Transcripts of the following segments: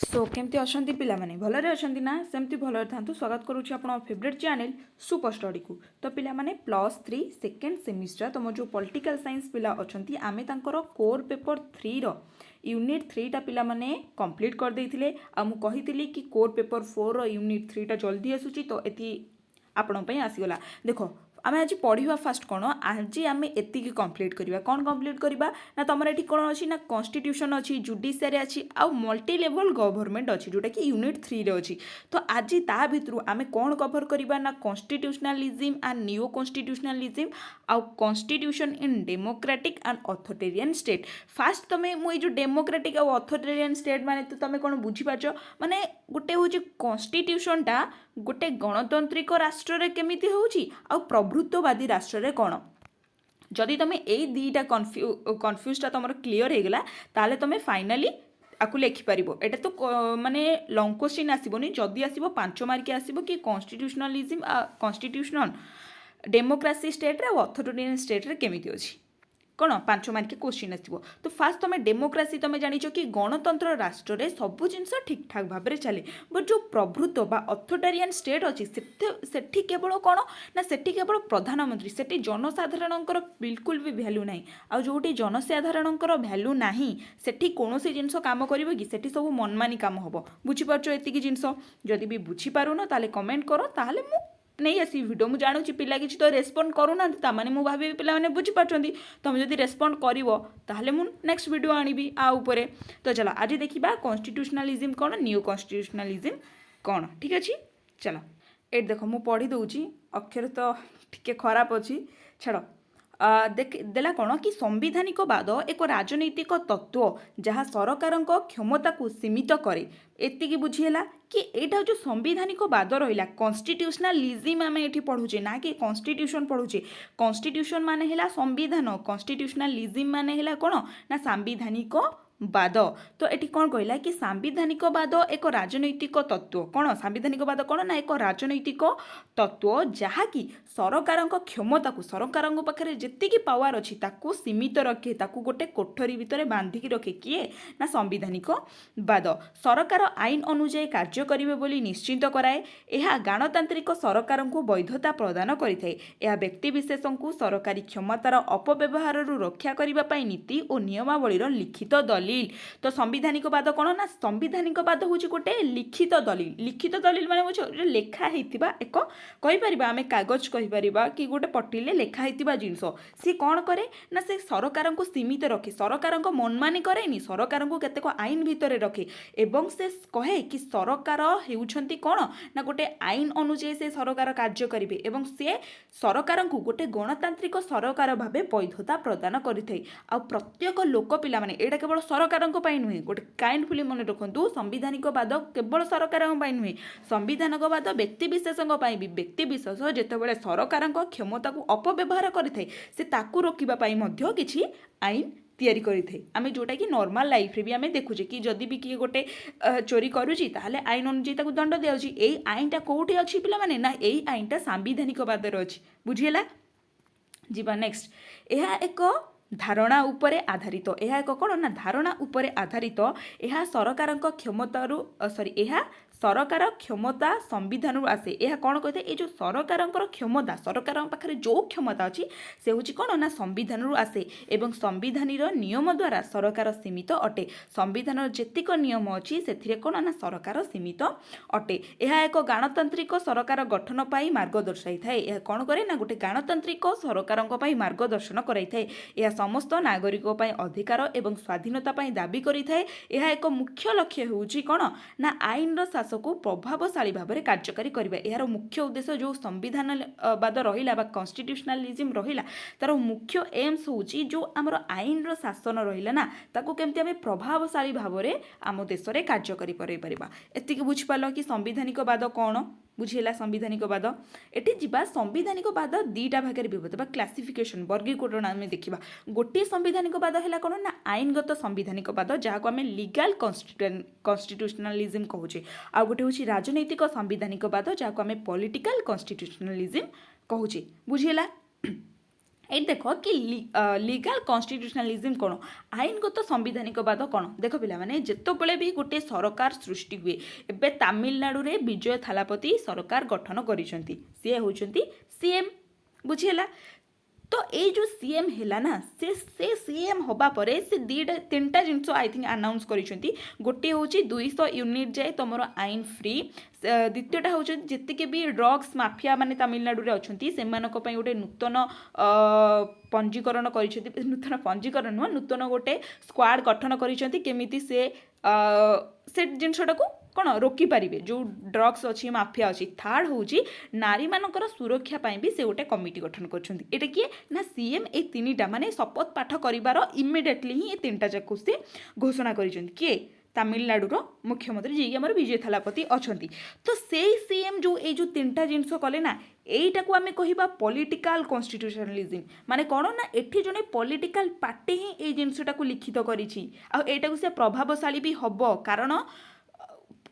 सो केमती अच्छा पिलाने भलरे अच्छा ना सेमती भलरे था स्वागत करुच्ची आप फेवरेट चैनल सुपर स्टडी को। तो पिलाने +3 सेकेंड सेमिस्टर तुम जो पॉलिटिकल साइंस पिला अच्छा आम तर कोर पेपर 3 रो यूनिट 3 टा पिलाने कंप्लीट कर देइथिले। आ मु कहिथिली कि कोर पेपर 4 रो यूनिट 3 टा जल्दी आसूची तो एति आपण पई आसीगला। देखो आम आज पढ़ा फास्ट कौन आज आम एति कंप्लीट करवा कौन कंप्लीट करवा ना तुम ये कौन अच्छी ना कॉन्स्टिट्यूशन अच्छी जुडिशियरी अच्छी आउ मल्टी लेवल गवर्नमेंट अच्छी जोटा कि यूनिट 3 रे अच्छी। तो आज ता भितर आम कौन कवर करवा ना कॉन्स्टिट्यूशनलिज्म एंड नियो कॉन्स्टिट्यूशनलिज्म आउ constitution in democratic and authoritarian state. Fast तुम मुझे जो डेमोक्रेटिक आउ अथॉरिटेरियन स्टेट माने तो तुम कौन बुझीपार माने गोटे हूँ कॉन्स्टिट्यूशनटा गोटे गणतांत्रिक राष्ट्र रे केमिति होउची आउ प्रभुत्ववादी राष्ट्र रे कौन। जदि तुम यही दुईटा कन्फ्यूजटा तुम क्लीयर हो गला ताले तुम फाइनाली आपको लिखिपार। एटा तो माने लंग क्वेश्चन आसबनी जदि आसब 5 मार्क आसब कि कॉन्स्टिट्यूशनलिज्म कॉन्स्टिट्यूशनल डेमोक्रेसी स्टेट रे अथॉरिटेरियन स्टेट रे केमिति अछि कौन 5 मार्क क्वेश्चन आसो। तो फास्ट तुम डेमोक्रेसी तुम जानिच कि गणतंत्र राष्ट्र रे सब जिनस ठीक ठाक भाव में चले। बट जो प्रभुत्व बा अथॉरिटेरियन स्टेट अच्छी सेठी केवल कौन ना सेठी केवल प्रधानमंत्री सेठी जनसाधारणंकर बिल्कुल भी वैल्यू नहीं। आ जोटी जनसाधारणंकर वैल्यू नहीं सेठी कौनसी जिनस काम करिवो कि सेठी सब मनमानी काम हम बुझीपार एतिकी जिनस। जदि भी बुझीपारुन ताले कमेंट करो ताले मु नहीं आसी वीडियो मुझे जानूँ पिला किसी तो रेस्पॉन्ड करूना ताने मुझे भावी पे बुझीपार तुम जब रेस्पॉन्ड कर नेक्स्ट वीडियो आनिबी आ उपरे। तो चलो आज देखा कॉन्स्टिट्यूशनलिज्म कौन नियो कॉन्स्टिट्यूशनलिज्म कौन। ठीक अच्छे चलो ये देख मु पढ़ी दूची अक्षर तो टिके खराब अच्छी छाड़ देला कौन कि संविधानिक बाद एक राजनैतिक तत्व जहाँ सरकार क्षमता को सीमित करे। एतिकी बुझीला कि एटा जो संविधानिक बाद रहा कॉन्स्टिट्यूशनलिज्म आम ये पढ़ुचे ना कि कॉन्स्टिट्यूशन पढ़ुचे। कॉन्स्टिट्यूशन माने हेला संविधान कॉन्स्टिट्यूशनलिज्म माने हेला कौन ना सांविधानिक बाद। तो ये कौन कहला कि सांविधानिक बाद एक राजनैतिक तत्व कौन सांविधानिक बाद कौन ना एक राजनैतिक तत्व जहाँकि सरकार क्षमता को सरकार पाखे जी पावर अच्छी ताकू सीमित रखे ताकू गोटे कोठरी भितर बांधिकी रखे किए ना संविधानिक बाद। सरकार आईन अनुजाई कार्य करिवे बोली निश्चित कराए। यह गणतांत्रिक सरकार को वैधता प्रदान करिथाए। यह व्यक्तिविशेष को सरकारी क्षमतार अपव्यवहार रक्षा करने नीति और नियमावलीर लिखित दलिल। तो संविधानिक बाद कौन ना संविधानिक बाद हूँ गोटे लिखित दलिल माने बुझ लेखा होता एक कहीपर आम कागज कहीपर कि गोटे पटिले लेखा होता जिनस सी कौन करे ना से सरकार को सीमित रखे सरकार मनमानी करे सरकार को केतेक आईन भितर रखे एवं से कहे कि सरकार होउछंती कौन ना गोटे आईन अनुଯାयी से सरकार कार्य करेंगे एवं से सरकार को गोटे गणतांत्रिक सरकार भाव वैधता प्रदान करें। आ प्रत्येक लोक पिला माने एटा केवल सरकार नुहे गोटे काइंडफुली मन रखु संविधानिक बाद केवल सरकार नुहे संविधानिक बाद व्यक्तिविशेष भी व्यक्तिविशेष जितेबाला सरकार क्षमता को अपव्यवहार करें से ताकू रोकवाई किसी आईन तैयारी करें। आम जोटा कि नॉर्मल लाइफ रे भी आम देखुचे कि जदि भी किए गोटे चोरी करुच्ची ताहले आईन अनुଯାयी दंड दिया यही आईनटा कौटी अच्छी पिला माने ना यही आईनटा सांविधानिक बादर अच्छी बुझीगला। जीवा नेक्स्ट यह एक धारणा उपरे आधारित यह एक कौन ना धारणा उपरे आधारित यह सरकार क्षमतारू सॉरी यह सरकार क्षमता संविधान आसे। यह कौन कहते ये जो सरकार क्षमता सरकार पाखे जो क्षमता अच्छी से हूँ कौन ना संविधान आसे एवं संविधान नियम द्वारा सरकार सीमित अटे। संविधान जेतिक नियम अच्छी से कौन ना सरकार सीमित अटे। यह एक गणतांत्रिक सरकार गठन पाई मार्ग दर्शाई थाए। यह कौन करे ना गोटे गणतांत्रिक सरकार मार्गदर्शन कराई। यह समस्त नागरिक अधिकार एवं स्वाधीनता दाबी करें। यह एक मुख्य लक्ष्य होउची कौन ना आईन को प्रभावशाली भाव में कार्यकारी करबा। यार मुख्य उद्देश्य जो संविधान बाद रहिला बा कॉन्स्टिट्यूशनलिज्म रहिला तार मुख्य एम्स होची जो आमर आईन रो शासन रहिला ना ताको केमती आमे प्रभावशाली भाव में आम देश में कार्यकारी करई परिबा। एतिक बुझ पालो कि संविधानिक बाद कौन बुझेला। संविधानिक बाद एटी जीवा संविधानिक बाद दीटा भाग में विभक्त बा क्लासिफिकेशन वर्गीकरण आम देखा। गोटे संविधानिक बाद है कौन ना आईनगत संविधानिक बाद जहाँ आम लीगल कॉन्स्टिट्यूशनलिज्म कहूचे। आ गोटे हूँ राजनैतिक संविधानिक बाद जहाँ आम पॉलिटिकल कॉन्स्टिट्यूशनलिज्म कहूचे बुझेला। ଏଇଠି ଦେଖ କି ଲିଗାଲ କନଷ୍ଟିଟ୍ୟୁସନାଲିଜିମ୍ କ'ଣ, ଆଇନଗତ ସାମ୍ବିଧାନିକବାଦ କ'ଣ। ଦେଖ ପିଲାମାନେ, ଯେତେବେଳେ ବି ଗୋଟିଏ ସରକାର ସୃଷ୍ଟି ହୁଏ, ଏବେ ତାମିଲନାଡୁରେ ବିଜୟ ଥାଲାପତି ସରକାର ଗଠନ କରିଛନ୍ତି, ସିଏ ହେଉଛନ୍ତି ସିଏମ୍, ବୁଝିହେଲା। ତ ଏଇ ଯେଉଁ ସିଏମ୍ ହେଲା ନା, ସେ ସିଏମ୍ ହେବା ପରେ ସେ ତିନିଟା ଜିନିଷ ଆଇ ଥିଙ୍କ ଆନାଉନ୍ସ କରିଛନ୍ତି। ଗୋଟିଏ ହେଉଛି 200 ୟୁନିଟ୍ ଯାଏ ତୁମର ଆଇନ ଫ୍ରି। ଦ୍ୱିତୀୟଟା ହେଉଛି ଯେତିକି ବି ଡ୍ରଗ୍ସ ମାଫିଆ ମାନେ ତାମିଲନାଡୁରେ ଅଛନ୍ତି ସେମାନଙ୍କ ପାଇଁ ଗୋଟେ ନୂତନ ପଞ୍ଜୀକରଣ କରିଛନ୍ତି, ନୂତନ ପଞ୍ଜୀକରଣ ନୁହଁ, ନୂତନ ଗୋଟେ ସ୍କ୍ୱାଡ୍ ଗଠନ କରିଛନ୍ତି, କେମିତି ସେ ଜିନିଷଟାକୁ କ'ଣ ରୋକିପାରିବେ, ଯେଉଁ ଡ୍ରଗ୍ସ ଅଛି ମାଫିଆ ଅଛି। ଥାର୍ଡ଼ ହେଉଛି ନାରୀମାନଙ୍କର ସୁରକ୍ଷା ପାଇଁ ବି ସେ ଗୋଟେ କମିଟି ଗଠନ କରିଛନ୍ତି। ଏଇଟା କିଏ ନା ସିଏମ୍, ଏଇ ତିନିଟା ମାନେ ଶପଥ ପାଠ କରିବାର ଇମିଡ଼ିଏଟଲି ହିଁ ଏ ତିନିଟା ଯାକୁ ସେ ଘୋଷଣା କରିଛନ୍ତି। କିଏ? ତାମିଲନାଡୁର ମୁଖ୍ୟମନ୍ତ୍ରୀ ଯିଏକି ଆମର ବିଜୟ ଥାଲାପତି ଅଛନ୍ତି। ତ ସେଇ ସିଏମ୍ ଯେଉଁ ଏଇ ଯେଉଁ ତିନିଟା ଜିନିଷ କଲେ ନା, এইটাକୁ ଆମେ କହିବା ପଲିଟିକାଲ କନଷ୍ଟିଟ୍ୟୁସନାଲିଜିମ୍। ମାନେ କ'ଣ ନା, ଏଠି ଜଣେ ପଲିଟିକାଲ ପାର୍ଟି ହିଁ ଏଇ ଜିନିଷଟାକୁ ଲିଖିତ କରିଛି, ଆଉ ଏଇଟାକୁ ସେ ପ୍ରଭାବଶାଳୀ ବି ହେବ, କାରଣ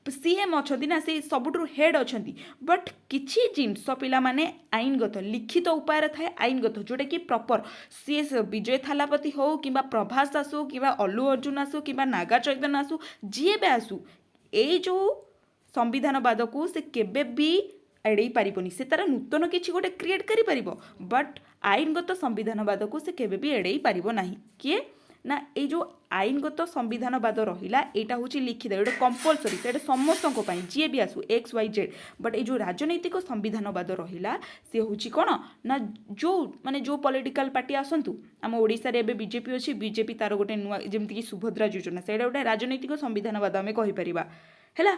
ସିଏମ୍ ଅଛନ୍ତି ନା, ସେ ସବୁଠୁ ହେଡ୍ ଅଛନ୍ତି। ବଟ୍ କିଛି ଜିନିଷ ପିଲାମାନେ ଆଇନଗତ ଲିଖିତ ଉପାୟରେ ଥାଏ, ଆଇନଗତ ଯେଉଁଟାକି ପ୍ରପର୍ ସିଏ ବିଜୟ ଥାଲାପତି ହେଉ କିମ୍ବା ପ୍ରଭାସ ଆସୁ କିମ୍ବା ଅଲ୍ଲୁ ଅର୍ଜୁନ ଆସୁ କିମ୍ବା ନାଗା ଚୈତନ୍ୟ ଆସୁ, ଯିଏ ବି ଆସୁ, ଏଇ ଯେଉଁ ସମ୍ବିଧାନବାଦକୁ ସେ କେବେ ବି ଏଡ଼େଇ ପାରିବନି। ସେ ତାର ନୂତନ କିଛି ଗୋଟେ କ୍ରିଏଟ୍ କରିପାରିବ, ବଟ୍ ଆଇନଗତ ସମ୍ବିଧାନବାଦକୁ ସେ କେବେ ବି ଏଡ଼େଇ ପାରିବ ନାହିଁ। କିଏ ନା ଏଇ ଯେଉଁ ଆଇନଗତ ସମ୍ବିଧାନବାଦ ରହିଲା, ଏଇଟା ହେଉଛି ଲିଖିତ, ଏଇଟା କମ୍ପଲସରି, ସେଇଟା ସମସ୍ତଙ୍କ ପାଇଁ, ଯିଏ ବି ଆସୁ XYZ। ବଟ୍ ଏଇ ଯେଉଁ ରାଜନୈତିକ ସମ୍ବିଧାନବାଦ ରହିଲା, ସେ ହେଉଛି କ'ଣ ନା, ଯେଉଁ ପଲିଟିକାଲ ପାର୍ଟି ଆସନ୍ତୁ, ଆମ ଓଡ଼ିଶାରେ ଏବେ ବିଜେପି ଅଛି, ବିଜେପି ତାର ଗୋଟେ ନୂଆ ଯେମିତିକି ସୁଭଦ୍ରା ଯୋଜନା, ସେଇଟା ଗୋଟେ ରାଜନୈତିକ ସମ୍ବିଧାନବାଦ ଆମେ କହିପାରିବା, ହେଲା।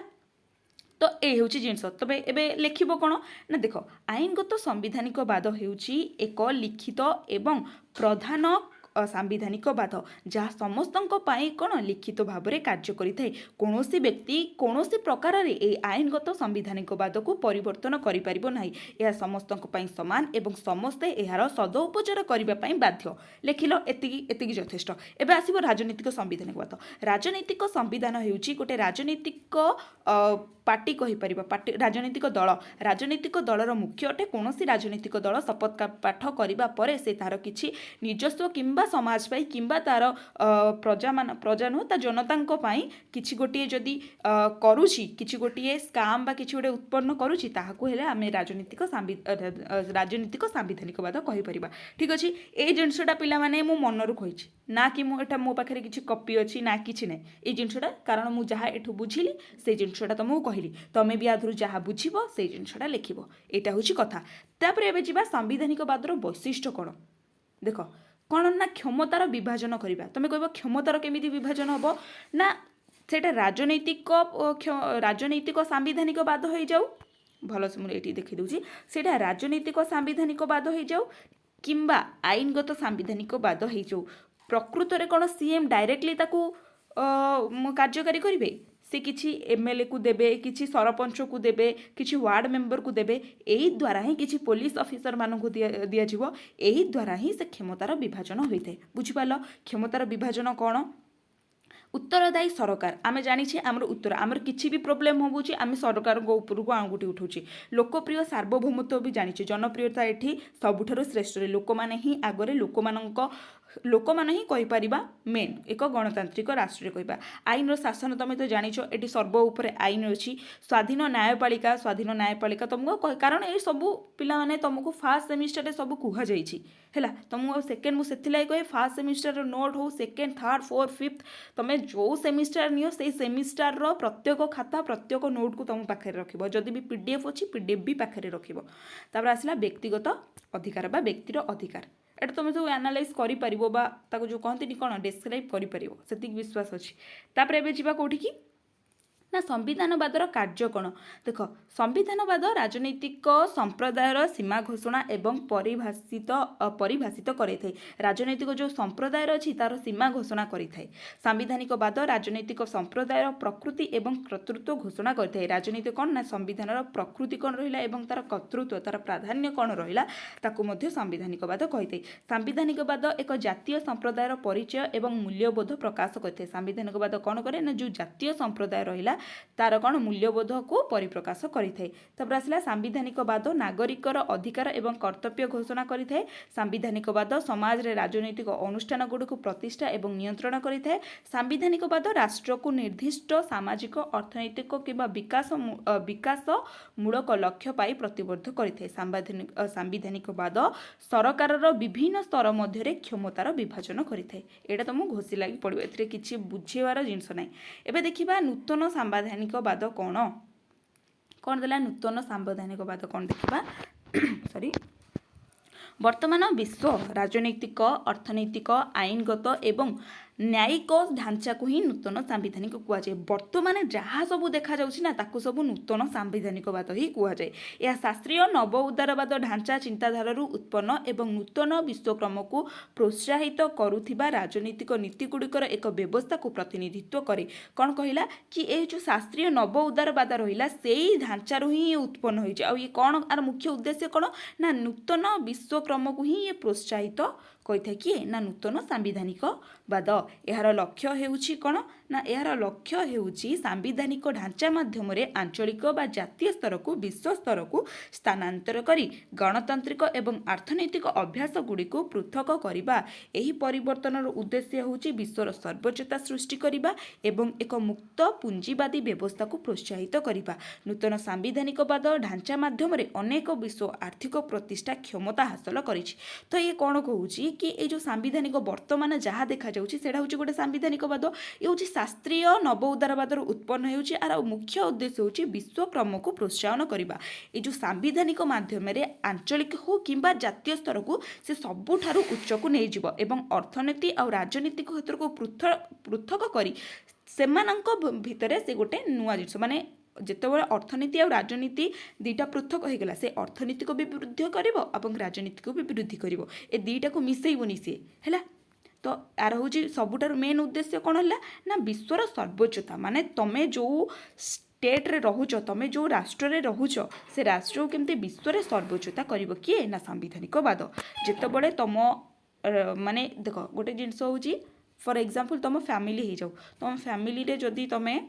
ତ ଏ ହେଉଛି ଜିନିଷ। ତବେ ଏବେ ଲେଖିବ କ'ଣ ନା, ଦେଖ ଆଇନଗତ ସାମ୍ବିଧାନିକବାଦ ହେଉଛି ଏକ ଲିଖିତ ଏବଂ ପ୍ରଧାନ ସାମ୍ବିଧାନିକ ବାଦ, ଯାହା ସମସ୍ତଙ୍କ ପାଇଁ କ'ଣ ଲିଖିତ ଭାବରେ କାର୍ଯ୍ୟ କରିଥାଏ। କୌଣସି ବ୍ୟକ୍ତି କୌଣସି ପ୍ରକାରରେ ଏହି ଆଇନଗତ ସାମ୍ବିଧାନିକ ବାଦକୁ ପରିବର୍ତ୍ତନ କରିପାରିବ ନାହିଁ। ଏହା ସମସ୍ତଙ୍କ ପାଇଁ ସମାନ ଏବଂ ସମସ୍ତେ ଏହାର ସଦୁପଯୋଗ କରିବା ପାଇଁ ବାଧ୍ୟ। ଲେଖିଲ, ଏତିକି ଯଥେଷ୍ଟ। ଏବେ ଆସିବ ରାଜନୈତିକ ସାମ୍ବିଧାନିକ ବାଦ। ରାଜନୈତିକ ସମ୍ବିଧାନ ହେଉଛି ଗୋଟେ ରାଜନୈତିକ ପାର୍ଟି କହିପାରିବ, ରାଜନୈତିକ ଦଳ। ରାଜନୈତିକ ଦଳର ମୁଖ୍ୟ ଅଟେ। କୌଣସି ରାଜନୈତିକ ଦଳ ଶପଥ ପାଠ କରିବା ପରେ ସେ ତାହାର କିଛି ନିଜସ୍ୱ କିମ୍ବା ସମାଜ ପାଇଁ କିମ୍ବା ତାର ପ୍ରଜା ନୁହଁ, ତା ଜନତାଙ୍କ ପାଇଁ କିଛି ଗୋଟିଏ ଯଦି କରୁଛି, କିଛି ଗୋଟିଏ ସ୍କାମ୍ ବା କିଛି ଗୋଟେ ଉତ୍ପନ୍ନ କରୁଛି, ତାହାକୁ ହେଲେ ଆମେ ରାଜନୈତିକ ସାମ୍ବିଧାନିକବାଦ କହିପାରିବା। ଠିକ୍ ଅଛି। ଏଇ ଜିନିଷଟା ପିଲାମାନେ ମୁଁ ମନରୁ କହିଛି ନା, କି ମୁଁ ଏଟା ମୋ ପାଖରେ କିଛି କପି ଅଛି ନା, କିଛି ନାହିଁ। ଏଇ ଜିନିଷଟା କାରଣ ମୁଁ ଯାହା ଏଠୁ ବୁଝିଲି ସେଇ ଜିନିଷଟା ତମକୁ କହିଲି, ତମେ ବି ଆଧରୁ ଯାହା ବୁଝିବ ସେଇ ଜିନିଷଟା ଲେଖିବ। ଏଇଟା ହେଉଛି କଥା। ତାପରେ ଏବେ ଯିବା ସାମ୍ବିଧାନିକବାଦର ବୈଶିଷ୍ଟ୍ୟ କ'ଣ। ଦେଖ କ'ଣ ନା, କ୍ଷମତାର ବିଭାଜନ କରିବା। ତମେ କହିବ କ୍ଷମତାର କେମିତି ବିଭାଜନ ହେବ ନା, ସେଇଟା ରାଜନୈତିକ ସାମ୍ବିଧାନିକ ବାଦ ହେଇଯାଉ, ଭଲସେ ମୁଁ ଏଇଠି ଦେଖିଦେଉଛି, ସେଇଟା ରାଜନୈତିକ ସାମ୍ବିଧାନିକ ବାଦ ହେଇଯାଉ କିମ୍ବା ଆଇନଗତ ସାମ୍ବିଧାନିକ ବାଦ ହେଇଯାଉ, ପ୍ରକୃତରେ କ'ଣ ସିଏମ୍ ଡାଇରେକ୍ଟଲି ତାକୁ କାର୍ଯ୍ୟକାରୀ କରିବେ? ସେ କିଛି MLA କୁ ଦେବେ, କିଛି ସରପଞ୍ଚକୁ ଦେବେ, କିଛି ୱାର୍ଡ଼ ମେମ୍ବରକୁ ଦେବେ। ଏହି ଦ୍ୱାରା ହିଁ କିଛି ପୋଲିସ ଅଫିସରମାନଙ୍କୁ ଦିଆଯିବ। ଏହି ଦ୍ୱାରା ହିଁ ସେ କ୍ଷମତାର ବିଭାଜନ ହୋଇଥାଏ। ବୁଝିପାରିଲ? କ୍ଷମତାର ବିଭାଜନ କ'ଣ? ଉତ୍ତରଦାୟୀ ସରକାର। ଆମେ ଜାଣିଛେ ଆମର କିଛି ବି ପ୍ରୋବ୍ଲେମ୍ ହେଉଛି, ଆମେ ସରକାରଙ୍କ ଉପରକୁ ଆଙ୍ଗୁଠି ଉଠାଉଛେ। ଲୋକପ୍ରିୟ ସାର୍ବଭୌମତ୍ୱ ବି ଜାଣିଛେ। ଜନପ୍ରିୟତା ଏଠି ସବୁଠାରୁ ଶ୍ରେଷ୍ଠରେ। ଲୋକମାନେ ହିଁ ଆଗରେ, ଲୋକମାନେ ହିଁ କହିପାରିବା ମେନ୍ ଏକ ଗଣତାନ୍ତ୍ରିକ ରାଷ୍ଟ୍ରରେ କହିବା। ଆଇନର ଶାସନ ତମେ ତ ଜାଣିଛ, ଏଠି ସର୍ବ ଉପରେ ଆଇନ ଅଛି। ସ୍ୱାଧୀନ ନ୍ୟାୟପାଳିକା ତମକୁ, କାରଣ ଏଇ ସବୁ ପିଲାମାନେ ତମକୁ ଫାର୍ଷ୍ଟ ସେମିଷ୍ଟରରେ ସବୁ କୁହାଯାଇଛି, ହେଲା। ତମକୁ ଆଉ ସେକେଣ୍ଡ, ମୁଁ ସେଥିଲାଗି କହେ ଫାର୍ଷ୍ଟ ସେମିଷ୍ଟରର ନୋଟ୍ ହଉ, ସେକେଣ୍ଡ, ଥାର୍ଡ଼, ଫୋର୍ଥ, ଫିଫ୍ଥ, ତମେ ଯେଉଁ ସେମିଷ୍ଟର ନିଅ ସେଇ ସେମିଷ୍ଟରର ପ୍ରତ୍ୟେକ ଖାତା, ପ୍ରତ୍ୟେକ ନୋଟ୍କୁ ତମ ପାଖରେ ରଖିବ। ଯଦି ବି PDF ଅଛି, PDF ବି ପାଖରେ ରଖିବ। ତାପରେ ଆସିଲା ବ୍ୟକ୍ତିଗତ ଅଧିକାର ବା ବ୍ୟକ୍ତିର ଅଧିକାର। ଏଇଟା ତୁମେ ସବୁ ଆନାଲାଇଜ୍ କରିପାରିବ ବା ତାକୁ ଯେଉଁ କହନ୍ତିନି କ'ଣ ଡେସ୍କ୍ରାଇବ୍ କରିପାରିବ, ସେତିକି ବିଶ୍ୱାସ ଅଛି। ତାପରେ ଏବେ ଯିବା କେଉଁଠିକି ନା, ସମ୍ବିଧାନବାଦର କାର୍ଯ୍ୟ କ'ଣ। ଦେଖ, ସମ୍ବିଧାନବାଦ ରାଜନୈତିକ ସମ୍ପ୍ରଦାୟର ସୀମା ଘୋଷଣା ଏବଂ ପରିଭାଷିତ କରିଥାଏ। ରାଜନୈତିକ ଯେଉଁ ସମ୍ପ୍ରଦାୟର ଅଛି ତାର ସୀମା ଘୋଷଣା କରିଥାଏ। ସାମ୍ବିଧାନିକ ବାଦ ରାଜନୈତିକ ସମ୍ପ୍ରଦାୟର ପ୍ରକୃତି ଏବଂ କର୍ତ୍ତୃତ୍ୱ ଘୋଷଣା କରିଥାଏ। ରାଜନୀତି କ'ଣ ନା, ସମ୍ବିଧାନର ପ୍ରକୃତି କ'ଣ ରହିଲା ଏବଂ ତାର କର୍ତ୍ତୃତ୍ୱ, ତାର ପ୍ରାଧାନ୍ୟ କ'ଣ ରହିଲା, ତାକୁ ମଧ୍ୟ ସାମ୍ବିଧାନିକବାଦ କହିଥାଏ। ସାମ୍ବିଧାନିକବାଦ ଏକ ଜାତୀୟ ସମ୍ପ୍ରଦାୟର ପରିଚୟ ଏବଂ ମୂଲ୍ୟବୋଧ ପ୍ରକାଶ କରିଥାଏ। ସାମ୍ବିଧାନିକବାଦ କ'ଣ କରେ ନା, ଯେଉଁ ଜାତୀୟ ସମ୍ପ୍ରଦାୟ ରହିଲା तार कौन मूल्यबोध को परिप्रकाश करिଥାଏ। तापर आसला सांविधानिकवाद नागरिकर अधिकार एवं कर्तव्य घोषणा करिଥାଏ। सांविधानिकवाद समाज रे राजनैतिक अनुष्ठान गुड़िक प्रतिष्ठा एवं नियंत्रण करिଥାଏ। सांविधानिकवाद राष्ट्र को निर्दिष्ट सामाजिक अर्थनैतिक किंबा विकास मूलक लक्ष्य पाई प्रतिबद्ध करिଥାଏ। सांविधानिकवाद सरकार विभिन्न स्तर मध्य क्षमतार विभाजन करिଥାଏ। एटा तुम घोषी लगी पड़ो ए किसी बुझेबार जिनस ना। एबे देखिबा नूतन सांविधानिकवाद कौन कौन देला नूतन सांविधानिकवाद कौन देखिबा सॉरी वर्तमान विश्व राजनैतिक अर्थनैतिक आईनगत एवं न्यायिक ढांचा को ही नूतन सांविधानिक कहुए। वर्तमान जहाँ सब देखा ना ताकू सब नूतन सांविधानिकवाद ही कहुए। यह शास्त्रीय नव उदारवाद ढांचा चिंताधार उत्पन्न एवं नूतन विश्वक्रम को प्रोत्साहित करुथिबा राजनीतिक नीतिगुड़िकर एक व्यवस्था को प्रतिनिधित्व करे। कौन कहला कि ये जो शास्त्रीय नव उदारवाद रहा से ही ढांचार ही उत्पन्न होइए। कौन आर मुख्य उद्देश्य कौन ना नूतन विश्वक्रम को ही ये प्रोत्साहित कही किए ना नूतन सांविधानिकवाद। यार लक्ष्य हेउछि कौन ना यार लक्ष्य हेउछि सांविधानिक ढांचा माध्यम आंचलिक बा जातीय स्तर को विश्व स्तर को स्थानांतर करी गणतांत्रिक एवं अर्थनैतिक अभ्यास गुड़ी को पृथक करवा। यही परिवर्तन उद्देश्य होउछि विश्वर सर्वोच्चता सृष्टि करवा एवं एक मुक्त पुंजीवादी व्यवस्था को प्रोत्साहित करवा। नूतन सांविधानिकवाद ढांचा माध्यम अनेक विश्व आर्थिक प्रतिष्ठा क्षमता हासिल करिछि। तो ये कौन कहूछि कि ये जो सांविधानिक वर्तमान जहाँ देखा जाउछि सेटा होउछि गोटे सांविधानिकवाद। ये होउछि शास्त्रीय नव उदारवाद उत्पन्न होउछि आर मुख्य उद्देश्य होउछि विश्वक्रम को प्रोत्साहन करवा। ये जो सांविधानिक माध्यम आंचलिक हो किंबा जातीय स्तर को से सबुठारु उच्च को नहीं जीव एवं अर्थनीति और राजनीतिक क्षेत्र को पृथक करी सेमानंक भितरे से गोटे नुआ जिनिस माने जितेबाला अर्थनीति और राजनीति दुईटा पृथक हो गला से अर्थनीति को भी वृद्धि कर राजनीति को भी वृद्धि कर ए दुईटा को मिसेबनी सी है। तो यार हूँ सबुठार मेन उद्देश्य कौन है ना विश्वर सर्वोच्चता माने तमें जो स्टेट रे रहुच तमें जो राष्ट्र रे रहुच से राष्ट्र को केमती विश्व रे सर्वोच्चता करिवो किए ना सांविधानिकवाद। जितेबाला तुम माने देख गोटे जिनस हूँ फॉर एग्जांपल तुम फैमिली हो जाओ तुम फैमिली रे जदि तुम्हें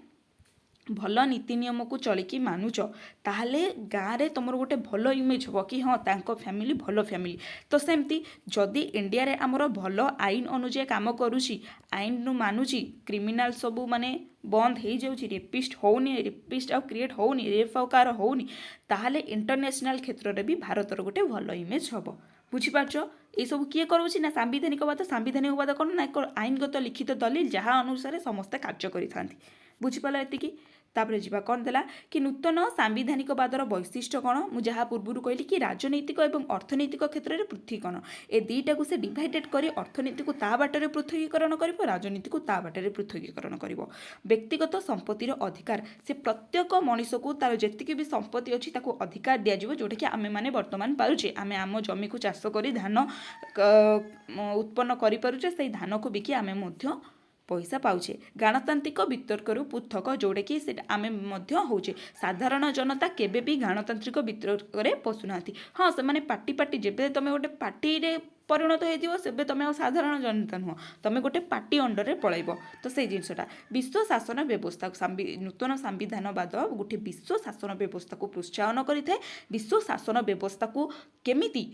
भल नीति नियम को चलिकी मानुच ताहले गाँव में तुम गोटे भल इमेज हम कि हाँ तांको फैमिली भल फैमिली। तो सेमती जदि इंडिया रे आमर भल आईन अनुजाई काम करुची आईन मानुची क्रिमिनाल सबू माने बंद हो जाऊँगी रेपिस्ट होनी रेपिस्ट आउ क्रिएट होनी रेप आउ कार होनी ताहले इंटरनेशनल क्षेत्र में भी भारतर गोटे भल इमेज हम। बुझीपारछ ये सब किए करोछि ना सांविधानिकवाद। सांविधानिकवाद कौन ना एक आईनगत लिखित दलिल जहाँ अनुसार समस्ते कार्य करिथांती। बुझीपाल एतिकी। तापर जीवा कौन देला कि नूतन सांविधानिकवादर वैशिष्ट्य कौन मुझे जहाँ पूर्व कहली कि राजनैतिक और अर्थनैतिक क्षेत्र में पृथकीकरण ए दुईटा को से डिवाइडेड कर अर्थनीति को ता बाटर पृथकीकरण कर राजनीति को ता बाटर पृथकीकरण कर। व्यक्तिगत संपत्तिर अधिकार से प्रत्येक मनीष को तार जी भी संपत्ति अच्छी ताको अधिकार दिज्व जोटा कि आम मैंने बर्तमान पारुचे आम आम जमी को चाष कर धान उत्पन्न करें से धान को बिकी आम पैसा पाउछे। गणतांत्रिक वितर्करू पृथक जोड़े कि आम होचे साधारण जनता केबे भी गणतांत्रिक वितर्क पशुना। हाँ से पार्टी पार्टी जेबे तुम गोटे पार्टी रे परिणत हो सेबे तुम साधारण जनता नुह तुम गोटे पार्टी अंडर रे पलैब। तो से जिनसटा विश्व शासन व्यवस्था नूतन सांविधानवाद गोटे विश्व शासन व्यवस्था को प्रोत्साहन करें। विश्व शासन व्यवस्था को केमिति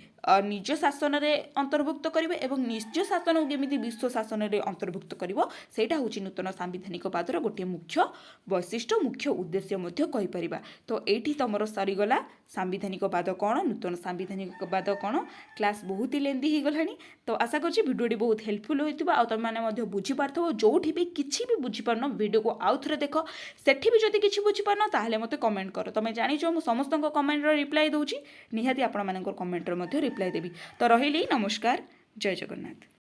निज शासन रे अंतर्भुक्त करिवे एवं निज शासन को केमिति विश्व शासन रे अंतर्भुक्त करिवो सेटा होची नूतन सांविधानिकवादर गोटे मुख्य वैशिष्ट्य मुख्य उद्देश्य मध्य कहि परिबा। तो एठी तमरो सरीगला सांविधानिकवाद कौन नूतन सांविधानिकवाद कौन क्लास बहुत ही लेंदी ही गलानी। तो आशा करछि भिडियोटी बहुत हेल्पफुल होइतबा आ तुम माने मध्य बुझी पारथबो जोठी भी किछि भी बुझी पारनो वीडियो को आउ थरे देखो सेठी भी जदि किछि बुझी पारनो ताहले मते कमेंट करो। तुम जानि जो मु समस्तक कमेंट रो रिप्लाई दउछि निहाती आपण मानकर कमेंट रो मध्य रिप्लाई देबी। तो रहिली नमस्कार जय जगन्नाथ।